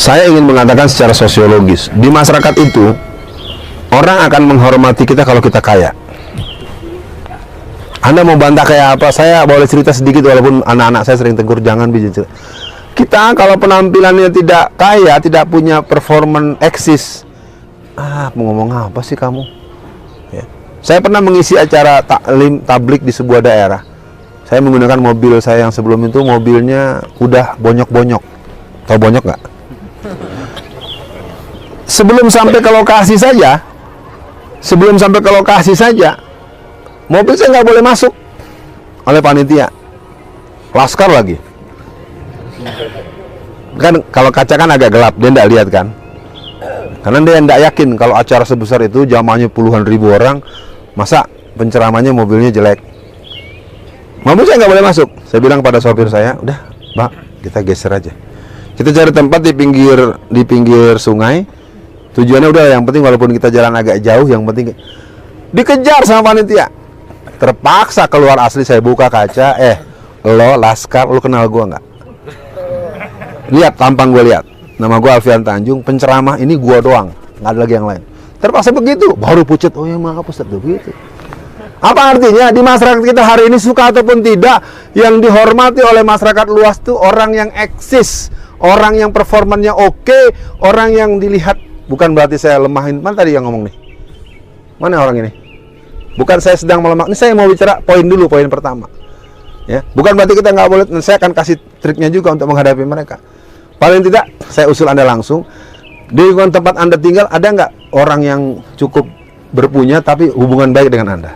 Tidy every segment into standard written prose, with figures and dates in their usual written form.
Saya ingin mengatakan secara sosiologis, di masyarakat itu orang akan menghormati kita kalau kita kaya. Anda mau bantah kayak apa? Saya boleh cerita sedikit walaupun anak-anak saya sering tegur, jangan bicara. Kita kalau penampilannya tidak kaya, tidak punya performance eksis, mau ngomong apa sih kamu? Ya. Saya pernah mengisi acara taklim tablik di sebuah daerah. Saya menggunakan mobil saya yang sebelum itu, mobilnya udah bonyok-bonyok. Tahu bonyok nggak? Sebelum sampai ke lokasi saja, mobil saya nggak boleh masuk oleh panitia, laskar lagi. Kan kalau kaca kan agak gelap, dia nggak lihat kan, karena dia nggak yakin kalau acara sebesar itu jamaahnya puluhan ribu orang, masa penceramahnya mobilnya jelek. Mobil saya nggak boleh masuk. Saya bilang pada sopir saya, udah Pak, kita geser aja, kita cari tempat di pinggir sungai. Tujuannya udah, yang penting walaupun kita jalan agak jauh, yang penting. Dikejar sama panitia, terpaksa keluar asli. Saya buka kaca, lo laskar, lo kenal gua nggak? Lihat tampang gue, lihat nama gue Alfian Tanjung, penceramah ini gua doang, nggak ada lagi yang lain. Terpaksa begitu, baru pucet, oh ya maaf Ustaz, begitu. Apa artinya? Di masyarakat kita hari ini, suka ataupun tidak, yang dihormati oleh masyarakat luas tuh orang yang eksis, orang yang performannya oke, orang yang dilihat. Bukan berarti saya lemahin. Mana tadi yang ngomong nih? Mana orang ini? Bukan saya sedang melemah. Ini saya mau bicara poin dulu, poin pertama. Ya, bukan berarti kita nggak boleh. Saya akan kasih triknya juga untuk menghadapi mereka. Paling tidak, saya usul Anda langsung. Di lingkungan tempat Anda tinggal, ada nggak orang yang cukup berpunya tapi hubungan baik dengan Anda?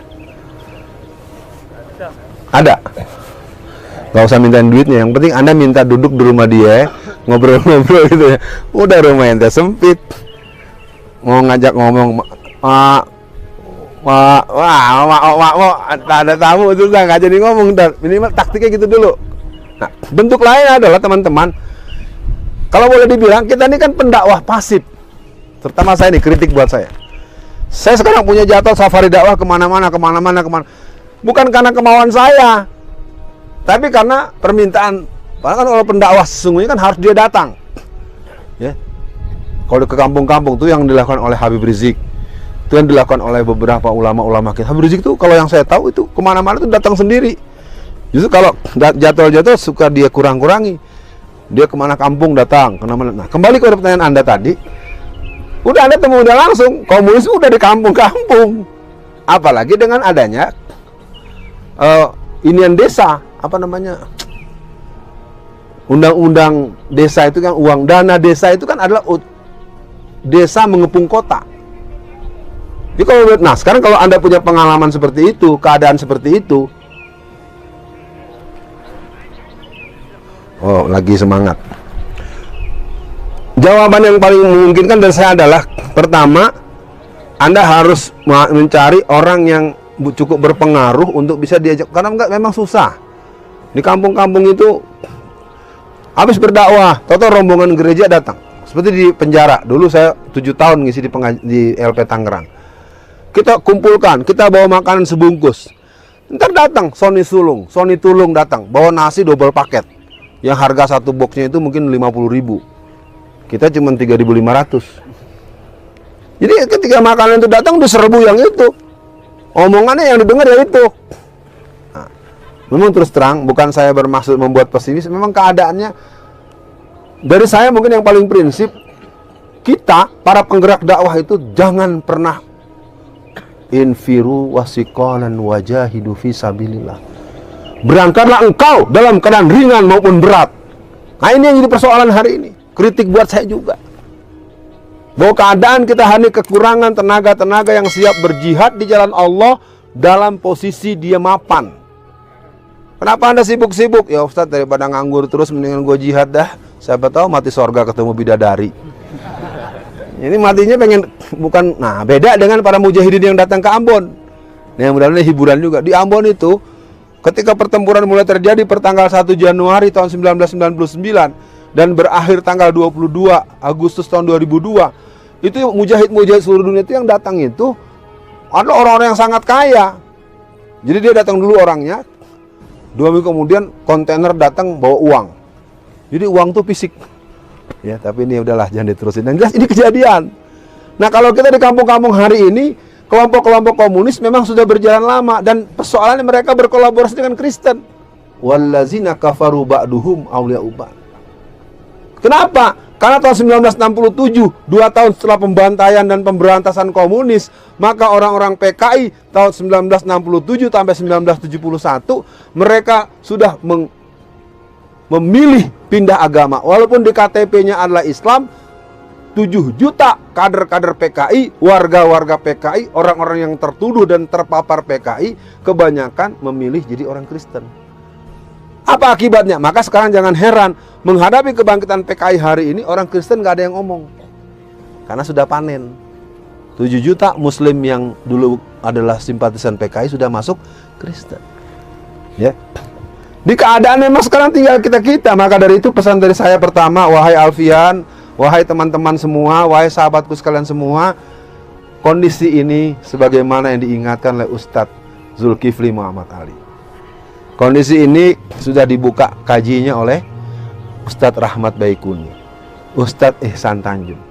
Ada. Nggak usah mintain duitnya. Yang penting Anda minta duduk di rumah dia, ngobrol-ngobrol gitu ya. Udah rumah ente sempit, mau ngajak ngomong, ada tamu itu nggak jadi ngomong. Minimal taktiknya gitu dulu. Nah, bentuk lain adalah teman-teman, kalau boleh dibilang kita ini kan pendakwah pasif. Terutama saya nih, kritik buat saya. Saya sekarang punya jadwal safari dakwah kemana-mana. Bukan karena kemauan saya, tapi karena permintaan. Padahal kan kalau pendakwah sesungguhnya kan harus dia datang. Ya. Kalau ke kampung-kampung tuh yang dilakukan oleh Habib Rizik, itu yang dilakukan oleh beberapa ulama-ulama kita. Habib Rizik tuh kalau yang saya tahu itu kemana-mana tuh datang sendiri. Justru kalau jadwal-jadwal suka dia kurang-kurangi. Dia kemana kampung datang, kemana. Nah, kembali ke pertanyaan Anda tadi, udah Anda temu udah langsung, komunis udah di kampung-kampung. Apalagi dengan adanya inian desa, apa namanya? Undang-undang desa itu kan, uang dana desa itu kan adalah desa mengepung kota. Jadi kalau, nah sekarang kalau Anda punya pengalaman seperti itu, keadaan seperti itu, oh lagi semangat. Jawaban yang paling memungkinkan dari saya adalah, pertama, Anda harus mencari orang yang cukup berpengaruh untuk bisa diajak, karena enggak, memang susah. Di kampung-kampung itu habis berdakwah, tahu-tahu rombongan gereja datang. Seperti di penjara, dulu saya 7 tahun ngisi di LP Tangerang. Kita kumpulkan, kita bawa makanan sebungkus. Ntar datang Sony Tulung datang, bawa nasi double paket. Yang harga satu boxnya itu mungkin 50.000. Kita cuma 3.500. Jadi ketika makanan itu datang, diserbu yang itu. Omongannya yang didengar ya itu. Nah, memang terus terang, bukan saya bermaksud membuat pesimis, memang keadaannya. Dari saya mungkin yang paling prinsip, kita para penggerak dakwah itu jangan pernah infiru wasiqalan wajahidu fi sabilillah. Berangkatlah engkau dalam keadaan ringan maupun berat. Nah ini yang jadi persoalan hari ini. Kritik buat saya juga. Bahwa keadaan kita hanya kekurangan tenaga-tenaga yang siap berjihad di jalan Allah dalam posisi dia mapan. Kenapa Anda sibuk-sibuk? Ya Ustaz, daripada nganggur terus mendingan gue jihad dah. Siapa tahu mati sorga ketemu bidadari. Ini matinya pengen, bukan. Nah beda dengan para mujahidin yang datang ke Ambon. Nah, yang mudah-mudahan hiburan juga. Di Ambon itu, ketika pertempuran mulai terjadi pertanggal 1 Januari tahun 1999 dan berakhir tanggal 22 Agustus tahun 2002, itu mujahid-mujahid seluruh dunia itu yang datang itu adalah orang-orang yang sangat kaya. Jadi dia datang dulu orangnya, 2 minggu kemudian kontainer datang bawa uang. Jadi uang tuh fisik. Ya, tapi ini udahlah, jangan diterusin. Dan jelas ini kejadian. Nah, kalau kita di kampung-kampung hari ini, kelompok-kelompok komunis memang sudah berjalan lama, dan persoalannya mereka berkolaborasi dengan Kristen. Wallazina kafaru ba'duhum awliya'u ba'd. Kenapa? Karena tahun 1967, 2 tahun setelah pembantaian dan pemberantasan komunis, maka orang-orang PKI tahun 1967 sampai 1971 mereka sudah memilih pindah agama. Walaupun di KTP-nya adalah Islam, 7 juta kader-kader PKI, warga-warga PKI, orang-orang yang tertuduh dan terpapar PKI, kebanyakan memilih jadi orang Kristen. Apa akibatnya? Maka sekarang jangan heran, menghadapi kebangkitan PKI hari ini, orang Kristen gak ada yang ngomong. Karena sudah panen. 7 juta Muslim yang dulu adalah simpatisan PKI sudah masuk Kristen. Ya. Di keadaan memang sekarang tinggal kita-kita. Maka dari itu pesan dari saya pertama, wahai Alfian, wahai teman-teman semua, wahai sahabatku sekalian semua, kondisi ini sebagaimana yang diingatkan oleh Ustadz Zulkifli Muhammad Ali. Kondisi ini sudah dibuka kajinya oleh Ustadz Rahmat Baikuni, Ustadz Ihsan Tanjung.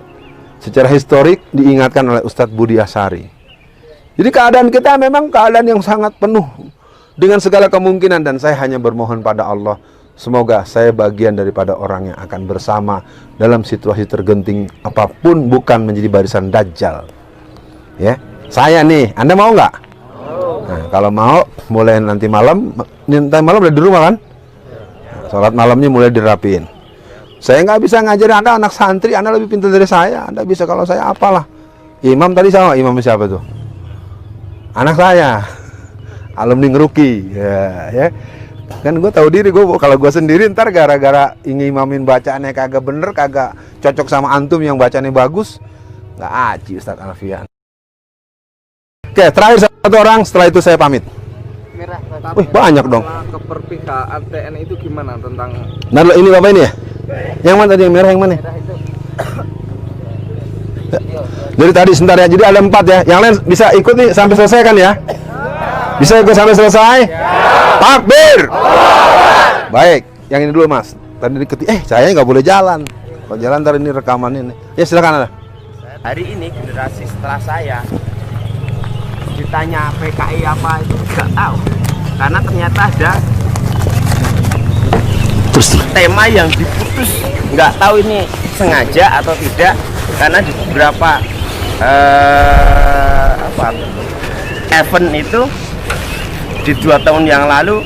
Secara historik diingatkan oleh Ustadz Budi Asari. Jadi keadaan kita memang keadaan yang sangat penuh dengan segala kemungkinan, dan saya hanya bermohon pada Allah, semoga saya bagian daripada orang yang akan bersama dalam situasi tergenting apapun, bukan menjadi barisan Dajjal. Ya, saya nih, Anda mau nggak? Nah, kalau mau, mulai nanti malam udah di rumah kan? Sholat malamnya mulai dirapiin. Saya nggak bisa ngajarin Anda, anak santri, Anda lebih pintar dari saya. Anda bisa, kalau saya apalah. Imam tadi sama, imam siapa tuh? Anak saya, alumni Ngeruki. Ya. Kan gue tahu diri, kalau gue sendiri ntar gara-gara ingin imamin bacaannya kagak bener, kagak cocok sama antum yang bacaannya bagus, nggak aji Ustadz Alfian. Oke, terakhir satu orang, setelah itu saya pamit. Merah. Wih, banyak dong. Keperpihakan TNI itu gimana tentang? Nah, ini Bapak ini ya? Yang mana tadi, yang merah yang mana? Merah itu. Jadi tadi sebentar ya, jadi ada 4 ya. Yang lain bisa ikut nih sampai selesai kan ya? Bisa ikut sampai selesai? Takbir! Baik, yang ini dulu Mas. Tadi diketik, saya nggak boleh jalan. Kalau jalan ntar ini rekaman ini. Ya silakan Anda. Hari ini generasi setelah saya ditanya PKI apa itu nggak tahu, karena ternyata ada tema yang diputus, nggak tahu ini sengaja atau tidak, karena di beberapa event itu di 2 tahun yang lalu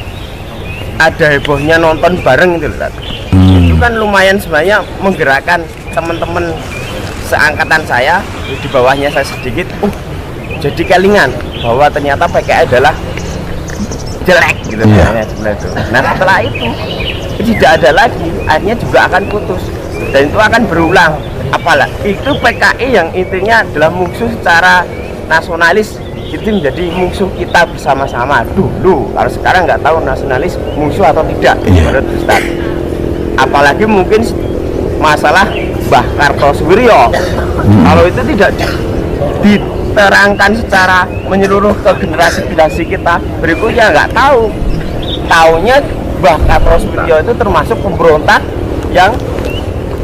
ada hebohnya nonton bareng itu loh. Itu kan lumayan sebenarnya menggerakkan teman-teman seangkatan saya, di bawahnya saya sedikit, jadi kelingan bahwa ternyata PKI adalah jelek gitu. Nah setelah itu tidak ada lagi, akhirnya juga akan putus, dan itu akan berulang. Apalagi itu PKI yang intinya adalah musuh secara nasionalis, itu menjadi musuh kita bersama-sama dulu. Kalau sekarang nggak tahu nasionalis musuh atau tidak menurut Ustaz. Apalagi mungkin masalah Mbah Kartosoewiryo, kalau itu tidak diterangkan secara menyeluruh ke generasi kita berikutnya, nggak tahu. Taunya Mbah Kartosoewiryo itu termasuk pemberontak yang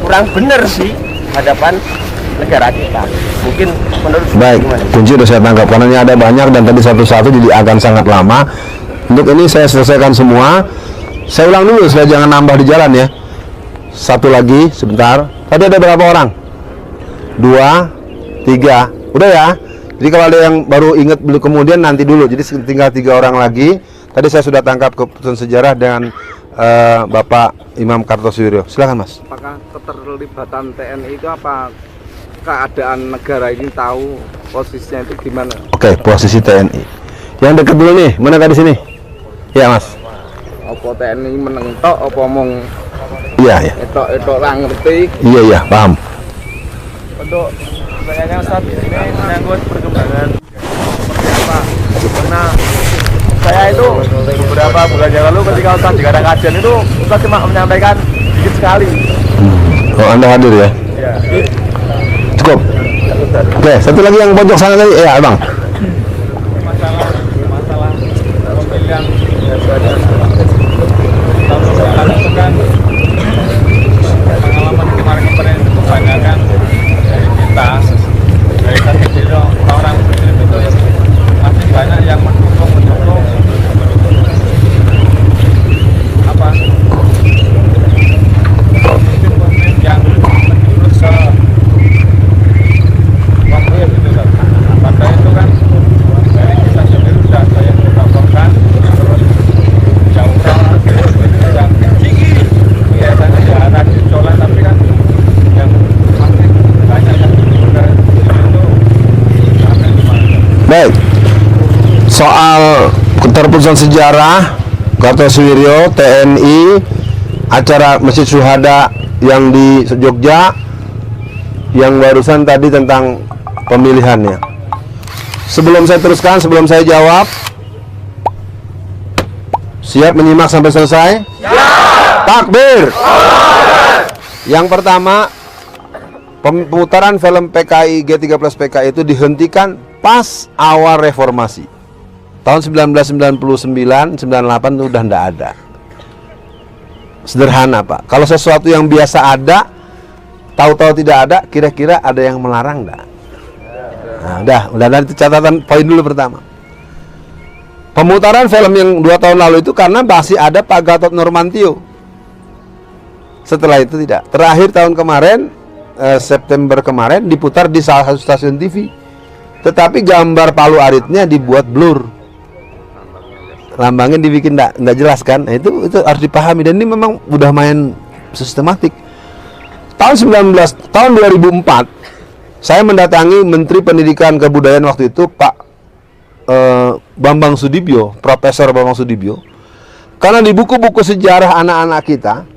kurang benar sih hadapan negara kita. Mungkin menurut baik, kunci udah saya tangkap karena ini ada banyak dan tadi satu-satu jadi akan sangat lama. Untuk ini saya selesaikan semua. Saya ulang dulu supaya jangan nambah di jalan ya. Satu lagi sebentar. Tadi ada berapa orang? 2, 3. Udah ya. Jadi kalau ada yang baru ingat belum kemudian nanti dulu. Jadi tinggal 3 orang lagi. Tadi saya sudah tangkap keputusan sejarah dengan Bapak Imam Kartosoewiryo. Silakan Mas. Apakah keterlibatan TNI itu apa keadaan negara ini, tahu posisinya itu gimana? Oke, posisi TNI. Yang dekat dulu nih, mana tadi sini? Ya Mas. Apa TNI menentok, apa ngomong? Iya. Etok lah ngerti. Iya, paham. Untuk pertanyaannya Ustaz, ini menyangkut perkembangan seperti apa? Karena saya itu beberapa bulan yang lalu ketika Ustaz di kadang kajian itu Ustaz cuma menyampaikan sedikit sekali. Oh, Anda hadir ya? Ya. Cukup. Oke, satu lagi yang pojok sana tadi, Abang. Masalah pemilihan pengalaman kemarin Baik, soal keterputusan sejarah Kartosuwiryo, TNI, acara Masjid Syuhada yang di Jogja, yang barusan tadi tentang pemilihannya. Sebelum saya teruskan, sebelum saya jawab, siap menyimak sampai selesai? Takbir. Yang pertama, pemutaran film PKI G13 PKI itu dihentikan pas awal reformasi. Tahun 1999, 98 itu udah enggak ada. Sederhana, Pak. Kalau sesuatu yang biasa ada, tahu-tahu tidak ada, kira-kira ada yang melarang enggak? Nah, udah itu catatan poin dulu pertama. Pemutaran film yang 2 tahun lalu itu karena masih ada Pak Gatot Nurmantio. Setelah itu tidak. Terakhir tahun kemarin, September kemarin diputar di salah satu stasiun TV. Tetapi gambar Palu Aritnya dibuat blur. Lambangnya dibikin enggak jelas kan? Nah, itu harus dipahami, dan ini memang udah main sistematik. Tahun 2004 saya mendatangi Menteri Pendidikan Kebudayaan waktu itu, Pak Bambang Sudibyo, Profesor Bambang Sudibyo. Karena di buku-buku sejarah anak-anak kita,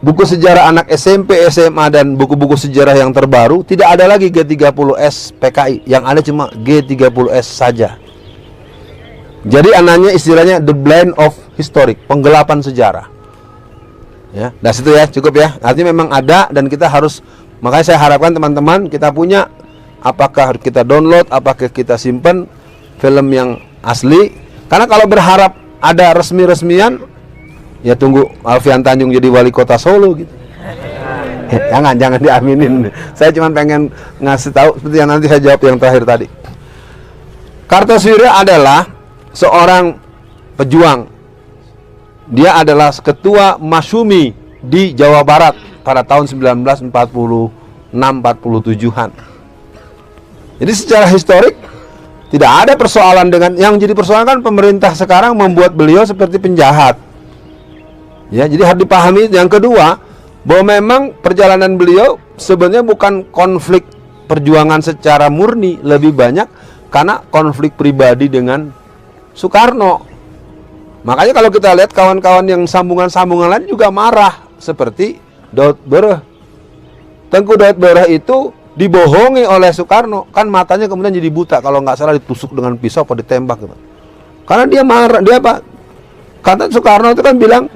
buku sejarah anak SMP, SMA, dan buku-buku sejarah yang terbaru, tidak ada lagi G30S PKI, yang ada cuma G30S saja. Jadi anaknya istilahnya the blend of historic, penggelapan sejarah. Ya, dari situ ya, cukup ya. Artinya memang ada, dan kita harus, makanya saya harapkan teman-teman kita punya, apakah kita download, apakah kita simpan film yang asli. Karena kalau berharap ada resmi-resmian, ya tunggu Alfian Tanjung jadi wali kota Solo gitu. Jangan diaminin. Saya cuma pengen ngasih tahu seperti yang nanti saya jawab yang terakhir tadi. Kartosuwiryo adalah seorang pejuang. Dia adalah ketua Masyumi di Jawa Barat pada tahun 1946-47-an. Jadi secara historik tidak ada persoalan dengan yang jadi persoalan kan pemerintah sekarang membuat beliau seperti penjahat. Ya, jadi harus dipahami. Yang kedua, bahwa memang perjalanan beliau sebenarnya bukan konflik perjuangan secara murni, lebih banyak karena konflik pribadi dengan Soekarno. Makanya kalau kita lihat kawan-kawan yang sambungan-sambungan lain juga marah, seperti Daud Bereh. Tengku Daud Bereh itu dibohongi oleh Soekarno, kan matanya kemudian jadi buta kalau nggak salah, ditusuk dengan pisau atau ditembak gitu. Karena dia marah, dia apa? Kata Soekarno itu kan bilang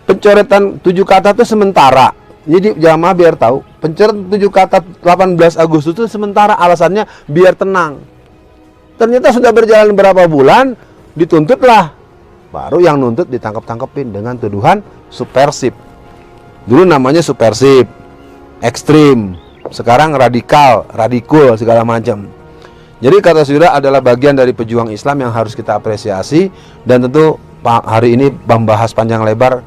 pencoretan 7 kata itu sementara. Jadi jamaah biar tahu, pencoretan 7 kata 18 Agustus itu sementara, alasannya biar tenang. Ternyata sudah berjalan berapa bulan, dituntutlah. Baru yang nuntut ditangkap-tangkepin dengan tuduhan subversif. Dulu namanya subversif, ekstrim, sekarang radikal, radikul, segala macam. Jadi Kartosuwiryo adalah bagian dari pejuang Islam yang harus kita apresiasi, dan tentu hari ini membahas panjang lebar,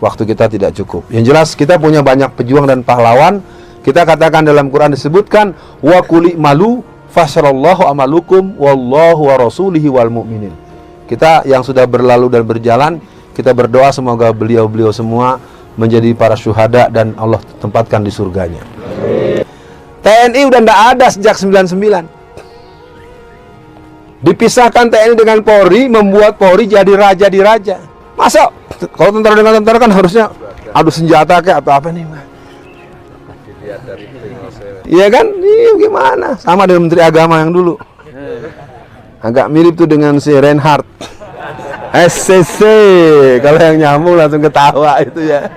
waktu kita tidak cukup. Yang jelas kita punya banyak pejuang dan pahlawan. Kita katakan dalam Quran disebutkan wa quli malu fasyarallahu amalukum wallahu wa rasulihi wal mu'minin. Kita yang sudah berlalu dan berjalan, kita berdoa semoga beliau-beliau semua menjadi para syuhada dan Allah tempatkan di surganya. TNI udah nggak ada sejak 99. Dipisahkan TNI dengan Polri, membuat Polri jadi raja di raja. Masa kalau tentara dengan tentara kan harusnya adu senjata kayak atau apa nih? Iya kan? Iya, gimana? Sama dengan Menteri Agama yang dulu. Agak mirip tuh dengan si Reinhardt. SCC. Kalau yang nyambung langsung ketawa itu ya.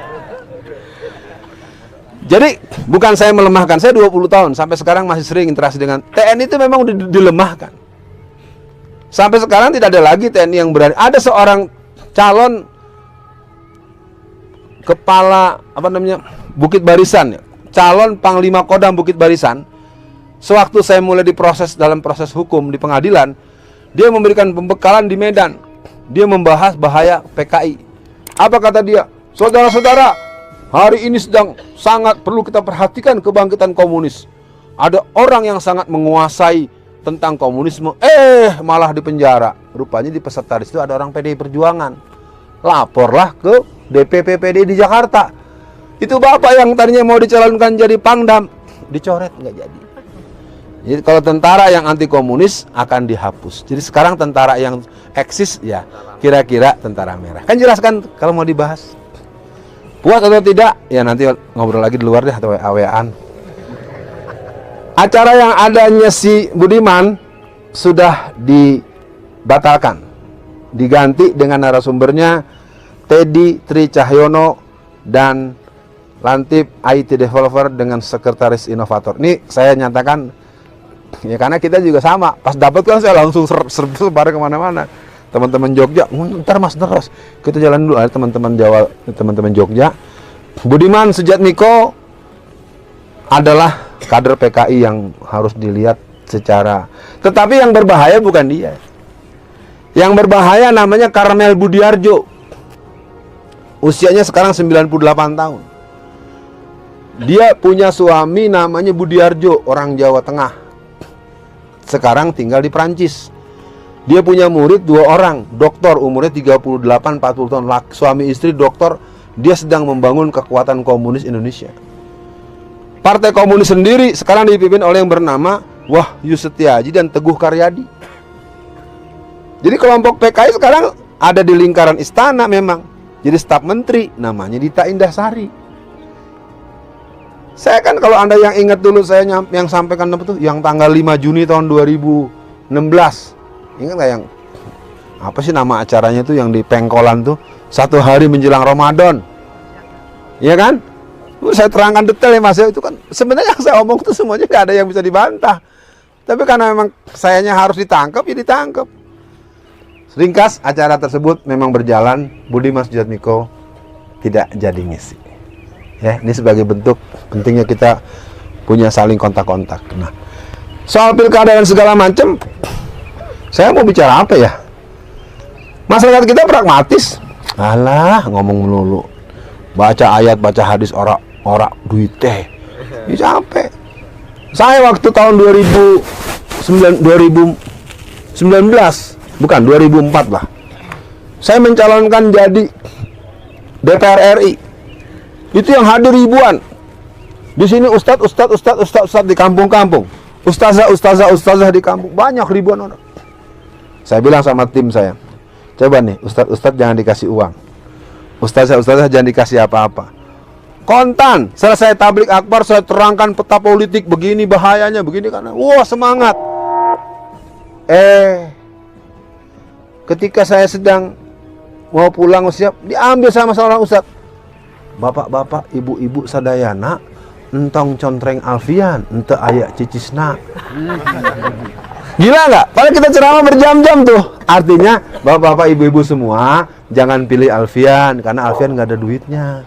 Jadi bukan saya melemahkan, saya 20 tahun sampai sekarang masih sering interaksi dengan TNI. Itu memang dilemahkan. Sampai sekarang tidak ada lagi TNI yang berani. Ada seorang calon kepala Bukit Barisan, calon Panglima Kodam Bukit Barisan. Sewaktu saya mulai diproses dalam proses hukum di pengadilan, dia memberikan pembekalan di Medan. Dia membahas bahaya PKI. Apa kata dia? Saudara-saudara, hari ini sedang sangat perlu kita perhatikan kebangkitan komunis. Ada orang yang sangat menguasai tentang komunisme, malah dipenjara. Rupanya di peserta list itu ada orang PDI Perjuangan. Laporlah ke DPP PDI di Jakarta. Itu bapak yang tadinya mau dicalonkan jadi Pangdam, dicoret, nggak jadi. Jadi kalau tentara yang anti komunis akan dihapus. Jadi sekarang tentara yang eksis ya kira-kira tentara merah. Kan jelas kan kalau mau dibahas. Puas atau tidak? Ya nanti ngobrol lagi di luar deh atau WA-an. Acara yang adanya si Budiman sudah dibatalkan. Diganti dengan narasumbernya Teddy Tri Cahyono dan Lantip IT Developer dengan sekretaris inovator. Ini saya nyatakan ya karena kita juga sama. Pas dapat kan saya langsung sebar kemana-mana. Teman-teman Jogja, ntar Mas terus kita jalan dulu. Ada teman-teman Jawa, teman-teman Jogja. Budiman Sujatmiko adalah kader PKI yang harus dilihat secara. Tetapi yang berbahaya bukan dia. Yang berbahaya namanya Karmel Budiarjo. Usianya sekarang 98 tahun. Dia punya suami namanya Budiarjo, orang Jawa Tengah. Sekarang tinggal di Prancis. Dia punya murid 2 orang, doktor umurnya 38-40 tahun, suami istri doktor. Dia sedang membangun kekuatan komunis Indonesia. Partai komunis sendiri sekarang dipimpin oleh yang bernama Wahyu Setiaji dan Teguh Karyadi. Jadi kelompok PKI sekarang ada di lingkaran istana memang. Jadi staf menteri namanya Dita Indahsari. Saya kan kalau Anda yang ingat dulu saya yang sampaikan apa tuh yang tanggal 5 Juni tahun 2016. Ingat nggak yang apa sih nama acaranya tuh yang di Pengkolan tuh 1 hari menjelang Ramadan, iya kan? Saya terangkan detail ya Mas, itu kan sebenarnya yang saya omong itu semuanya nggak ada yang bisa dibantah. Tapi karena memang sayanya harus ditangkap, ya ditangkap. Ringkas, acara tersebut memang berjalan. Budiman Sujatmiko tidak jadi ngisi. Ya, ini sebagai bentuk pentingnya kita punya saling kontak-kontak. Nah, soal pilkada dan segala macam. Saya mau bicara apa ya? Masyarakat kita pragmatis. Alah, ngomong melulu. Baca ayat, baca hadis, ora duit teh. Ini capek. Saya waktu tahun 2019, bukan 2004 lah. Saya mencalonkan jadi DPR RI. Itu yang hadir ribuan. Di sini ustadz di kampung-kampung. Ustazah di kampung. Banyak ribuan orang. Saya bilang sama tim saya, coba nih ustadz jangan dikasih uang, ustazah jangan dikasih apa-apa, kontan. Selesai tablik akbar saya terangkan peta politik, begini bahayanya, begini karena wah semangat. Ketika saya sedang mau pulang siap diambil sama seorang ustadz. Bapak-bapak, ibu-ibu sadayana entong contreng Alfian ente ayak cicisna. Gila nggak? Padahal kita ceramah berjam-jam tuh. Artinya bapak-bapak ibu-ibu semua jangan pilih Alfian karena Alfian nggak ada duitnya.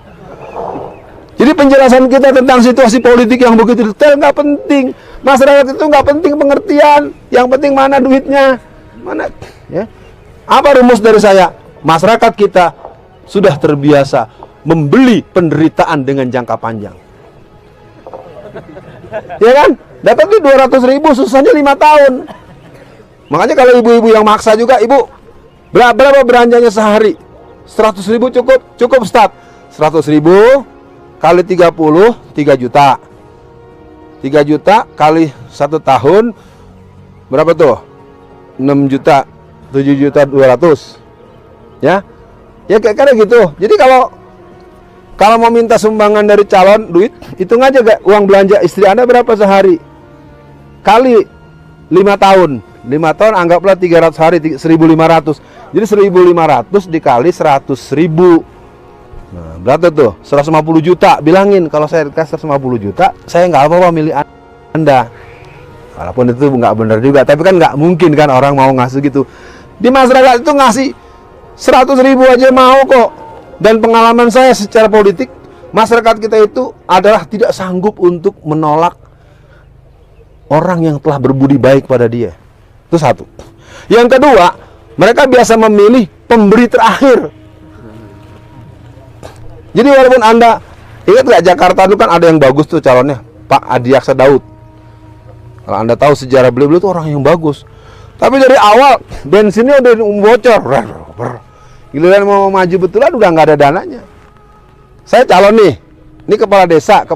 Jadi penjelasan kita tentang situasi politik yang begitu detail nggak penting. Masyarakat itu nggak penting pengertian. Yang penting mana duitnya, mana ya. Apa rumus dari saya? Masyarakat kita sudah terbiasa membeli penderitaan dengan jangka panjang. Ya kan? Dapat di 200.000 susahnya 5 tahun. Makanya kalau ibu-ibu yang maksa juga, ibu berapa belanjanya sehari? 100.000 cukup start. 100.000 kali 30 3 juta. 3 juta kali 1 tahun berapa tuh? 6 juta, 7 juta 200. Ya. Ya kayak gitu. Jadi kalau mau minta sumbangan dari calon duit, hitung aja gak uang belanja istri Anda berapa sehari. Kali 5 tahun. 5 tahun anggaplah 300 hari, 1.500. Jadi 1.500 dikali 100.000. Nah, berapa tuh? 150 juta. Bilangin kalau saya dikasih 150 juta, saya nggak apa-apa milih Anda. Walaupun itu nggak benar juga, tapi kan nggak mungkin kan orang mau ngasih gitu. Di masyarakat itu ngasih 100.000 aja mau kok. Dan pengalaman saya secara politik, masyarakat kita itu adalah tidak sanggup untuk menolak orang yang telah berbudi baik pada dia. Itu satu. Yang kedua, mereka biasa memilih pemberi terakhir. Jadi walaupun Anda ingat nggak Jakarta itu kan ada yang bagus tuh calonnya, Pak Adiaksa Daud. Kalau Anda tahu sejarah beliau itu orang yang bagus. Tapi dari awal bensinnya udah bocor. Giliran mau maju betulan udah nggak ada dananya. Saya calon nih. Ini kepala desa.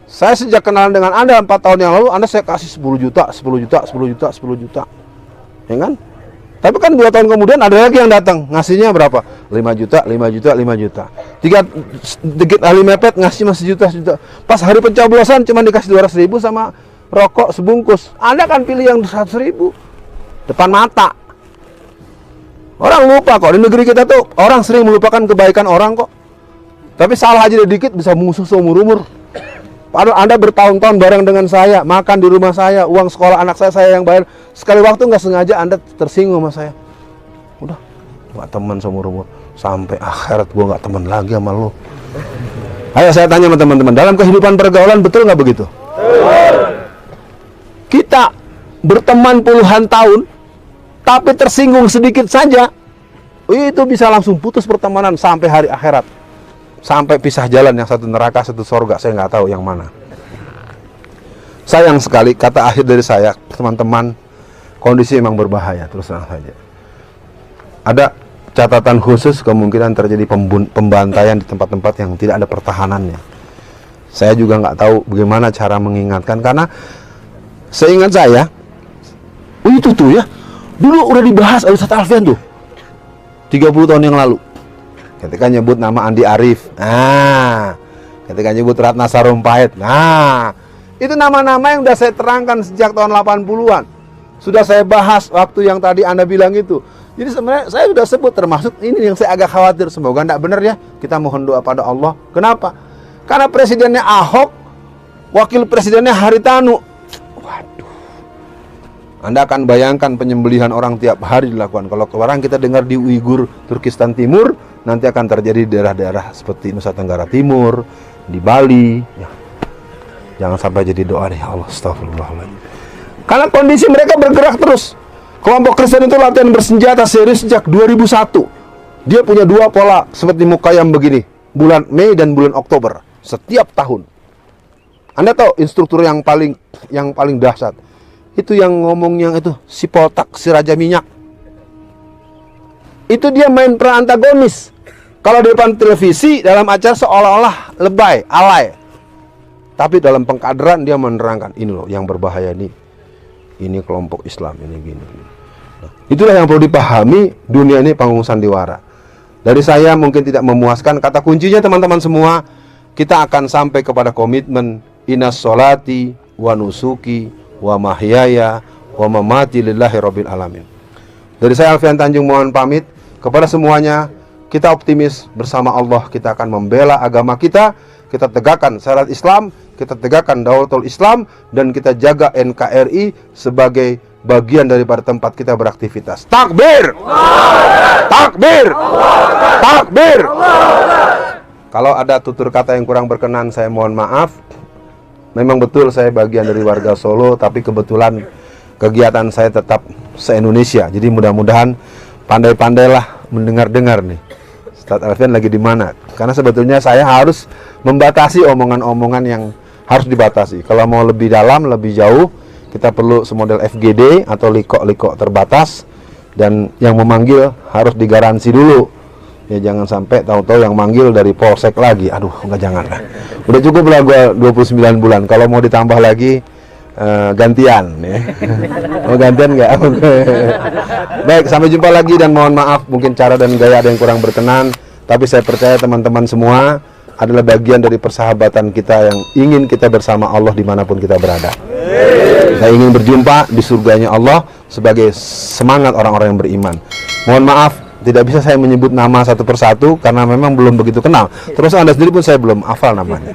Saya sejak kenalan dengan Anda 4 tahun yang lalu, Anda saya kasih 10 juta, 10 juta, 10 juta, 10 juta. Ya kan? Tapi kan 2 tahun kemudian ada lagi yang datang, ngasihnya berapa? 5 juta, 5 juta, 5 juta. 3 dikit ahli mepet ngasih masih juta. Pas hari pencoblosan cuma dikasih 200.000 sama rokok sebungkus. Anda kan pilih yang 100.000 depan mata. Orang lupa kok, di negeri kita tuh orang sering melupakan kebaikan orang kok. Tapi salah aja dikit bisa musuh seumur-umur. Padahal Anda bertahun-tahun bareng dengan saya, makan di rumah saya, uang sekolah anak saya yang bayar. Sekali waktu nggak sengaja Anda tersinggung sama saya. Udah, nggak teman seumur-umur. Sampai akhirat gua nggak teman lagi sama lo. Ayo saya tanya sama teman-teman, dalam kehidupan pergaulan betul nggak begitu? Kita berteman puluhan tahun, tapi tersinggung sedikit saja, itu bisa langsung putus pertemanan sampai hari akhirat. Sampai pisah jalan, yang satu neraka, satu sorga, saya nggak tahu yang mana. Sayang sekali, kata akhir dari saya, teman-teman, kondisi memang berbahaya, terus terang saja. Ada catatan khusus kemungkinan terjadi pembantaian di tempat-tempat yang tidak ada pertahanannya. Saya juga nggak tahu bagaimana cara mengingatkan, karena seingat saya, itu tuh ya, dulu udah dibahas Ustaz Alfian tuh, 30 tahun yang lalu. Ketika nyebut nama Andi Arief, ketika nyebut Ratna Sarumpait, itu nama-nama yang udah saya terangkan sejak tahun 80-an. Sudah saya bahas waktu yang tadi Anda bilang itu. Jadi sebenarnya saya sudah sebut, termasuk ini yang saya agak khawatir. Semoga tidak benar ya, kita mohon doa pada Allah. Kenapa? Karena presidennya Ahok, wakil presidennya Haritanu. Waduh, Anda akan bayangkan penyembelihan orang tiap hari dilakukan. Kalau kemarin kita dengar di Uighur, Turkistan Timur, nanti akan terjadi di daerah-daerah seperti Nusa Tenggara Timur, di Bali. Ya. Jangan sampai jadi doa deh, Allah, astagfirullahaladzim. Karena kondisi mereka bergerak terus. Kelompok Kristen itu latihan bersenjata serius sejak 2001. Dia punya 2 pola seperti Mukayam begini, bulan Mei dan bulan Oktober, setiap tahun. Anda tahu instruktur yang paling dahsyat? Itu yang ngomongnya itu, si Poltak, si Raja Minyak. Itu dia main peran antagonis. Kalau di depan televisi, dalam acara seolah-olah lebay, alay. Tapi dalam pengkaderan dia menerangkan, ini loh yang berbahaya nih. Ini kelompok Islam, ini gini. Nah, itulah yang perlu dipahami, dunia ini panggung sandiwara. Dari saya mungkin tidak memuaskan, kata kuncinya teman-teman semua, kita akan sampai kepada komitmen Innas sholati wa nusuki wa mahyaya wa mamati lillahi rabbil alamin. Dari saya Alfian Tanjung mohon pamit. Kepada semuanya, kita optimis bersama Allah, kita akan membela agama kita tegakkan syariat Islam, kita tegakkan daulatul Islam, dan kita jaga NKRI sebagai bagian daripada tempat kita beraktivitas. Takbir! Takbir! Takbir! Kalau ada tutur kata yang kurang berkenan, saya mohon maaf. Memang betul saya bagian dari warga Solo, tapi kebetulan kegiatan saya tetap se-Indonesia. Jadi mudah-mudahan pandai-pandailah mendengar-dengar nih, Ustaz Alfian lagi di mana. Karena sebetulnya saya harus membatasi omongan-omongan yang harus dibatasi. Kalau mau lebih dalam, lebih jauh, kita perlu semodel FGD atau liko-liko terbatas. Dan yang memanggil harus digaransi dulu. Ya jangan sampai tahu-tahu yang manggil dari Polsek lagi. Aduh, enggak, jangan lah. Udah cukup lah gua 29 bulan. Kalau mau ditambah lagi gantian ya. Mau gantian nggak? Baik, sampai jumpa lagi dan mohon maaf mungkin cara dan gaya ada yang kurang berkenan, tapi saya percaya teman-teman semua adalah bagian dari persahabatan kita yang ingin kita bersama Allah dimanapun kita berada. Saya ingin berjumpa di surganya Allah sebagai semangat orang-orang yang beriman. Mohon maaf, tidak bisa saya menyebut nama satu persatu karena memang belum begitu kenal. Terus Anda sendiri pun saya belum hafal namanya.